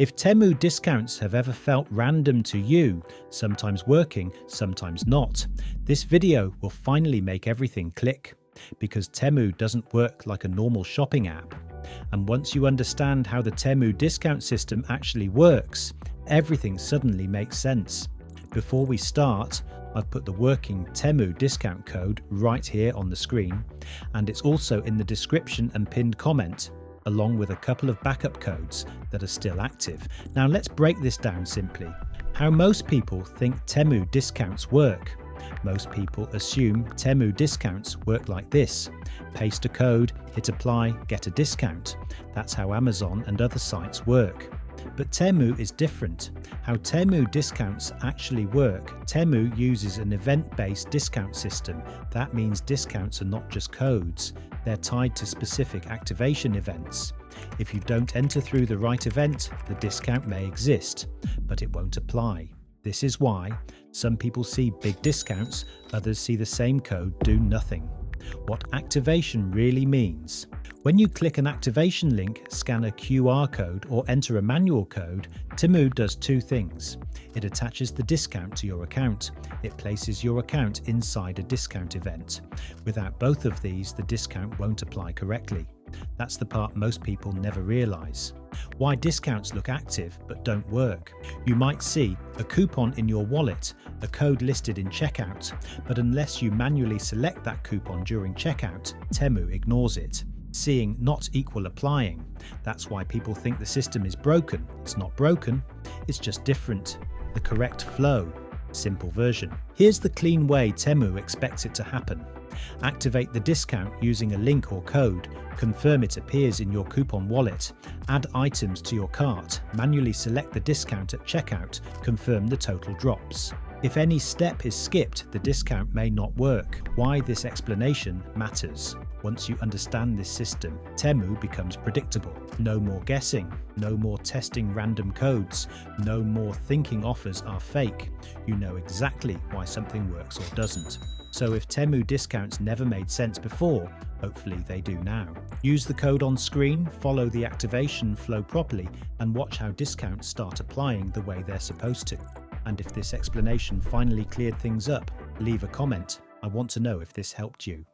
If Temu discounts have ever felt random to you, sometimes working, sometimes not, this video will finally make everything click, because Temu doesn't work like a normal shopping app. And once you understand how the Temu discount system actually works, everything suddenly makes sense. Before we start, I've put the working Temu discount code right here on the screen, and it's also in the description and pinned comment, along with a couple of backup codes that are still active. Now let's break this down simply. How most people think Temu discounts work. Most people assume Temu discounts work like this. Paste a code, hit apply, get a discount. That's how Amazon and other sites work. But Temu is different. How Temu discounts actually work: Temu uses an event-based discount system. That means discounts are not just codes, they're tied to specific activation events. If you don't enter through the right event, the discount may exist, but it won't apply. This is why some people see big discounts, others see the same code do nothing. What activation really means. When you click an activation link, scan a QR code or enter a manual code, Temu does two things. It attaches the discount to your account. It places your account inside a discount event. Without both of these, the discount won't apply correctly. That's the part most people never realize. Why discounts look active but don't work. You might see a coupon in your wallet, a code listed in checkout, but unless you manually select that coupon during checkout, Temu ignores it. Seeing not equal applying. That's why people think the system is broken. It's not broken, it's just different. The correct flow. Simple version. Here's the clean way Temu expects it to happen. Activate the discount using a link or code, confirm it appears in your coupon wallet, add items to your cart, manually select the discount at checkout, confirm the total drops. If any step is skipped, the discount may not work. Why this explanation matters. Once you understand this system, Temu becomes predictable. No more guessing, no more testing random codes, no more thinking offers are fake. You know exactly why something works or doesn't. So if Temu discounts never made sense before, hopefully they do now. Use the code on screen, follow the activation flow properly, and watch how discounts start applying the way they're supposed to. And if this explanation finally cleared things up, leave a comment. I want to know if this helped you.